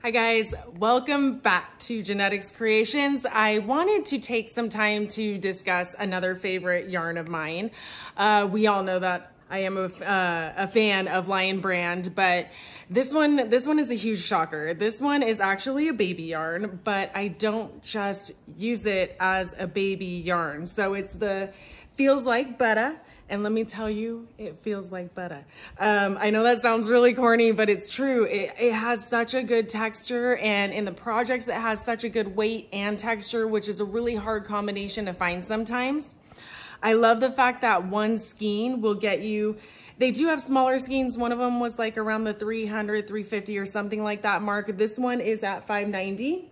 Hi guys, welcome back to Genetics Creations. I wanted to take some time to discuss another favorite yarn of mine. We all know that I am a fan of Lion Brand, but this one is a huge shocker. This one is actually a baby yarn, but I don't just use it as a baby yarn. So it's the Feels Like Butta. And let me tell you, it feels like butter. I know that sounds really corny, but it's true. It has such a good texture, and in the projects, it has such a good weight and texture, which is a really hard combination to find sometimes. I love the fact that one skein will get you, they do have smaller skeins. One of them was like around the 300, 350 or something like that mark. This one is at 590.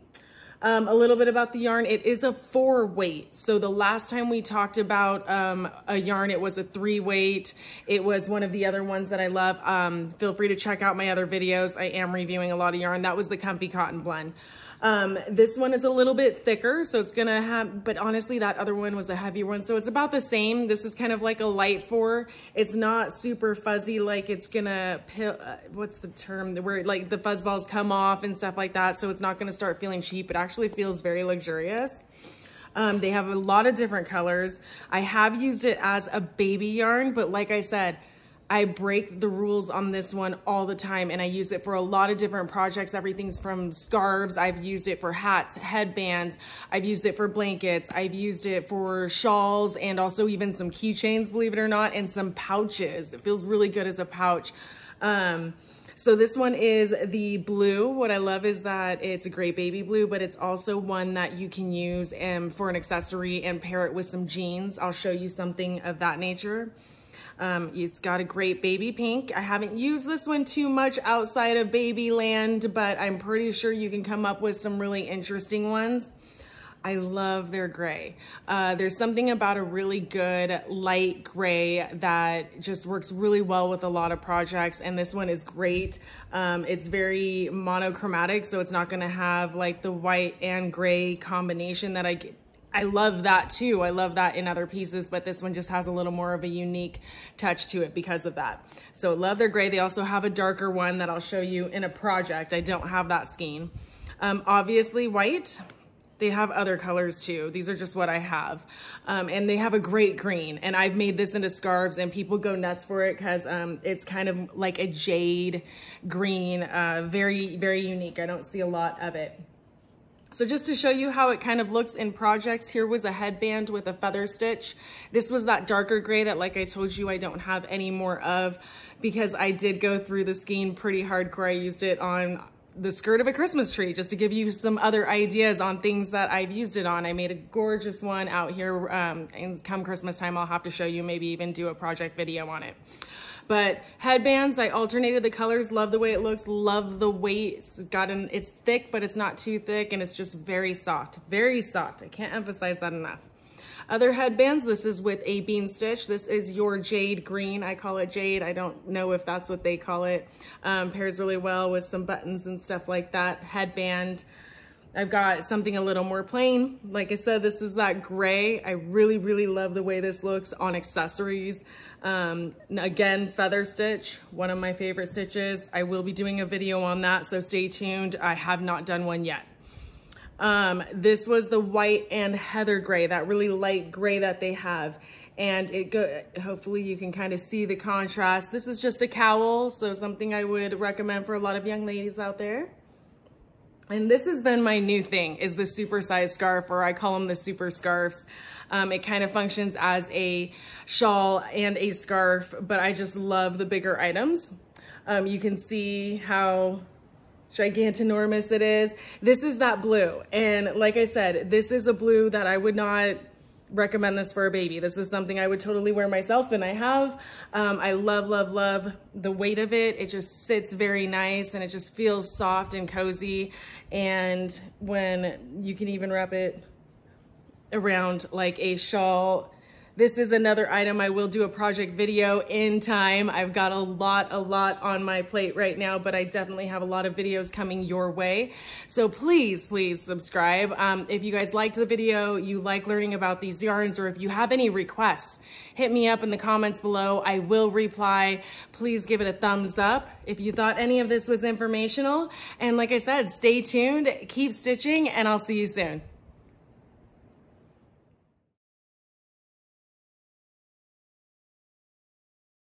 A little bit about the yarn. It is a 4 weight. So the last time we talked about a yarn, it was a 3 weight. It was one of the other ones that I love. Feel free to check out my other videos. I am reviewing a lot of yarn. That was the Comfy Cotton Blend. This one is a little bit thicker, so it's gonna have, but honestly that other one was a heavier one, so it's about the same. This is kind of like a light 4. It's not super fuzzy, like it's gonna, what's the term, where like the fuzz balls come off and stuff like that, so it's not gonna start feeling cheap. It actually feels very luxurious. They have a lot of different colors. I have used it as a baby yarn, but like I said, I break the rules on this one all the time, and I use it for a lot of different projects. Everything's from scarves. I've used it for hats, headbands. I've used it for blankets. I've used it for shawls and also even some keychains, believe it or not, and some pouches. It feels really good as a pouch. So this one is the blue. What I love is that it's a great baby blue, but it's also one that you can use for an accessory and pair it with some jeans. I'll show you something of that nature. It's got a great baby pink. I haven't used this one too much outside of baby land, but I'm pretty sure you can come up with some really interesting ones. I love their gray. There's something about a really good light gray that just works really well with a lot of projects, and this one is great. It's very monochromatic, so it's not gonna have like the white and gray combination that I love that too. I love that in other pieces, but this one just has a little more of a unique touch to it because of that. So love their gray. They also have a darker one that I'll show you in a project. I don't have that skein. Obviously white. They have other colors too. These are just what I have. And they have a great green, and I've made this into scarves and people go nuts for it because it's kind of like a jade green, very, very unique. I don't see a lot of it. So just to show you how it kind of looks in projects, here was a headband with a feather stitch. This was that darker gray that, like I told you, I don't have any more of because I did go through the skein pretty hardcore. I used it on the skirt of a Christmas tree just to give you some other ideas on things that I've used it on. I made a gorgeous one out here, and come Christmas time, I'll have to show you, maybe even do a project video on it. But headbands, I alternated the colors, love the way it looks, love the weight. It's thick, but it's not too thick, and it's just very soft, very soft. I can't emphasize that enough. Other headbands, this is with a bean stitch. This is your jade green. I call it jade. I don't know if that's what they call it. Pairs really well with some buttons and stuff like that. Headband. I've got something a little more plain. Like I said, this is that gray. I really, really love the way this looks on accessories. Again, feather stitch, one of my favorite stitches. I will be doing a video on that, so stay tuned. I have not done one yet. This was the white and heather gray, that really light gray that they have. And hopefully you can kind of see the contrast. This is just a cowl, so something I would recommend for a lot of young ladies out there. And this has been my new thing, is the supersized scarf, or I call them the super scarves. It kind of functions as a shawl and a scarf, but I just love the bigger items. You can see how gigantinormous it is. This is that blue. And like I said, this is a blue that I would not recommend this for a baby. This is something I would totally wear myself, and I have. I love, love, love the weight of it. It just sits very nice, and it just feels soft and cozy. And when you can even wrap it around like a shawl, This is another item. I will do a project video in time. I've got a lot on my plate right now, but I definitely have a lot of videos coming your way. So please subscribe. If you guys liked the video, you like learning about these yarns, or if you have any requests, hit me up in the comments below. I will reply. Please give it a thumbs up if you thought any of this was informational. And like I said, stay tuned, keep stitching, and I'll see you soon.